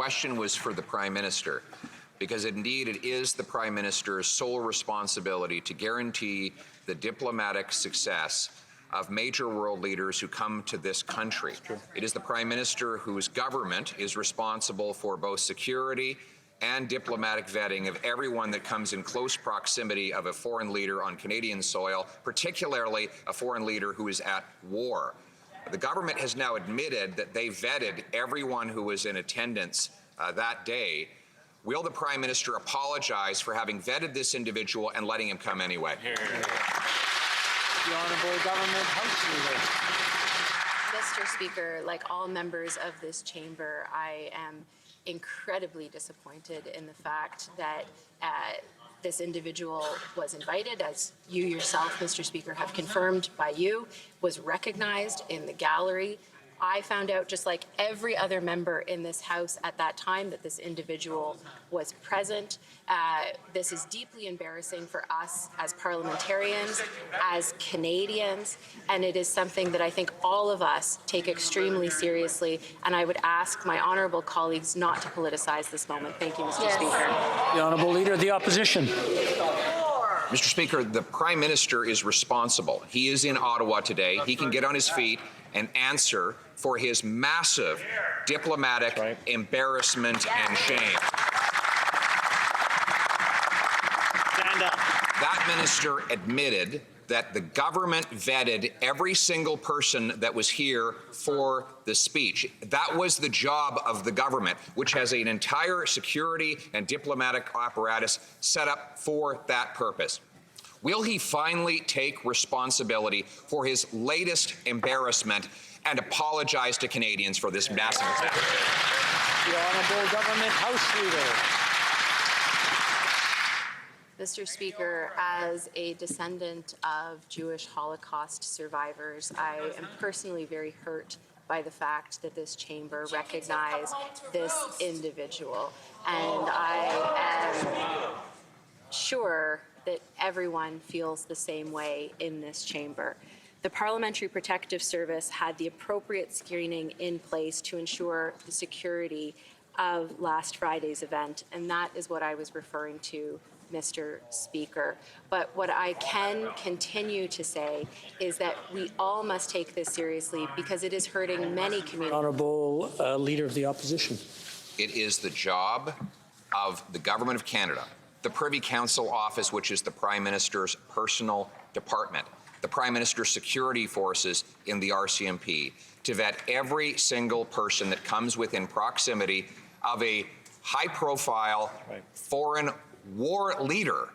question was for the Prime Minister, because indeed it is the Prime Minister's sole responsibility to guarantee the diplomatic success of major world leaders who come to this country. It is the Prime Minister whose government is responsible for both security and diplomatic vetting of everyone that comes in close proximity of a foreign leader on Canadian soil, particularly a foreign leader who is at war. The government has now admitted that they vetted everyone who was in attendance that day. Will the Prime Minister apologize for having vetted this individual and letting him come anyway? The Honourable Government House Leader. Mr. Speaker, like all members of this chamber, I am incredibly disappointed in the fact that this individual was invited, as you yourself, Mr. Speaker, have confirmed by you, was recognized in the gallery. I found out, just like every other member in this House at that time, that this individual was present. This is deeply embarrassing for us as parliamentarians, as Canadians, and it is something that I think all of us take extremely seriously, and I would ask my honourable colleagues not to politicize this moment. Thank you, Mr. Speaker. The Honourable Leader of the Opposition. Mr. Speaker, the Prime Minister is responsible. He is in Ottawa today. He can get on his feet and answer for his massive diplomatic embarrassment and shame. Stand up. That minister admitted that the government vetted every single person that was here for the speech. That was the job of the government, which has an entire security and diplomatic apparatus set up for that purpose. Will he finally take responsibility for his latest embarrassment and apologize to Canadians for this massive attack? The Honourable Government House Leader. Mr. Speaker, as a descendant of Jewish Holocaust survivors, I am personally very hurt by the fact that this chamber recognized this individual. And I am sure that everyone feels the same way in this chamber. The Parliamentary Protective Service had the appropriate screening in place to ensure the security of last Friday's event, and that is what I was referring to, Mr. Speaker. But what I can continue to say is that we all must take this seriously because it is hurting many communities. Honourable Leader of the Opposition. It is the job of the Government of Canada, the Privy Council Office, which is the Prime Minister's personal department, the Prime Minister's security forces in the RCMP, to vet every single person that comes within proximity of a high-profile foreign war leader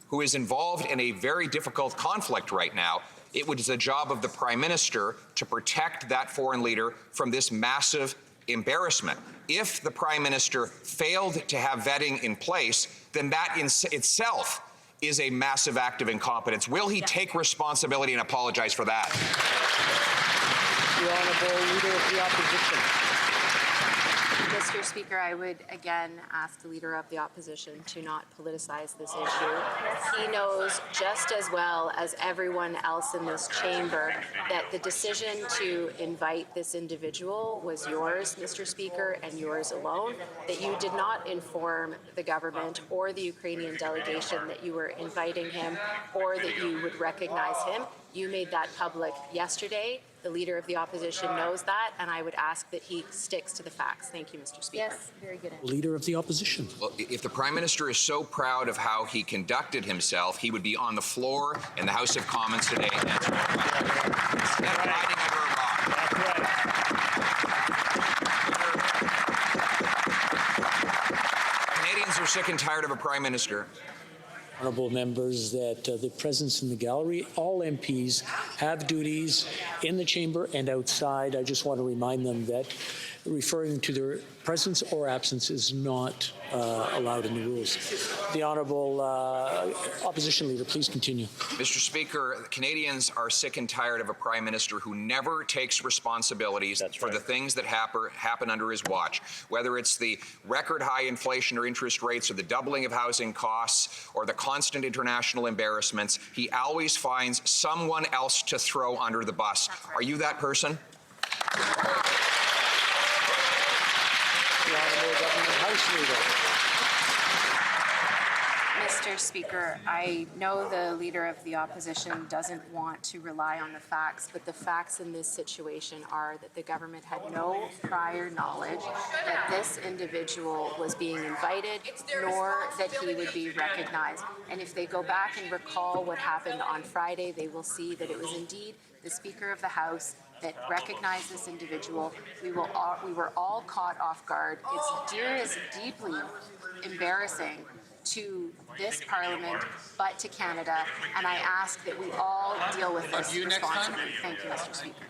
who is involved in a very difficult conflict right now. It was the job of the Prime Minister to protect that foreign leader from this massive embarrassment. If the Prime Minister failed to have vetting in place, then that in itself is a massive act of incompetence. Will he take responsibility and apologize for that? The Honourable Leader of the Opposition. Mr. Speaker, I would again ask the Leader of the Opposition to not politicize this issue. He knows just as well as everyone else in this chamber that the decision to invite this individual was yours, Mr. Speaker, and yours alone, that you did not inform the government or the Ukrainian delegation that you were inviting him or that you would recognize him. You made that public yesterday. The Leader of the Opposition knows that, and I would ask that he sticks to the facts. Thank you, Mr. Speaker. Yes, very good. Leader of the Opposition. Well, if the Prime Minister is so proud of how he conducted himself, he would be on the floor in the House of Commons today and answering questions. Instead of hiding under a rock. Canadians are sick and tired of a Prime Minister. Honourable members, that the presence in the gallery, all MPs have duties in the chamber and outside. I just want to remind them that referring to their presence or absence is not allowed in the rules. The Honourable Opposition Leader, please continue. Mr. Speaker, Canadians are sick and tired of a Prime Minister who never takes responsibilities for the things that happen under his watch, whether it's the record high inflation or interest rates or the doubling of housing costs or the constant international embarrassments. He always finds someone else to throw under the bus. Are you that person? The Honourable Government House Leader. Mr. Speaker, I know the Leader of the Opposition doesn't want to rely on the facts, but the facts in this situation are that the government had no prior knowledge that this individual was being invited, nor that he would be recognized. And if they go back and recall what happened on Friday, they will see that it was indeed the Speaker of the House that recognized this individual. We were all caught off guard. It's deeply embarrassing to this Parliament, but to Canada, and I ask that we all deal with this responsibly. Thank you, Mr. Speaker.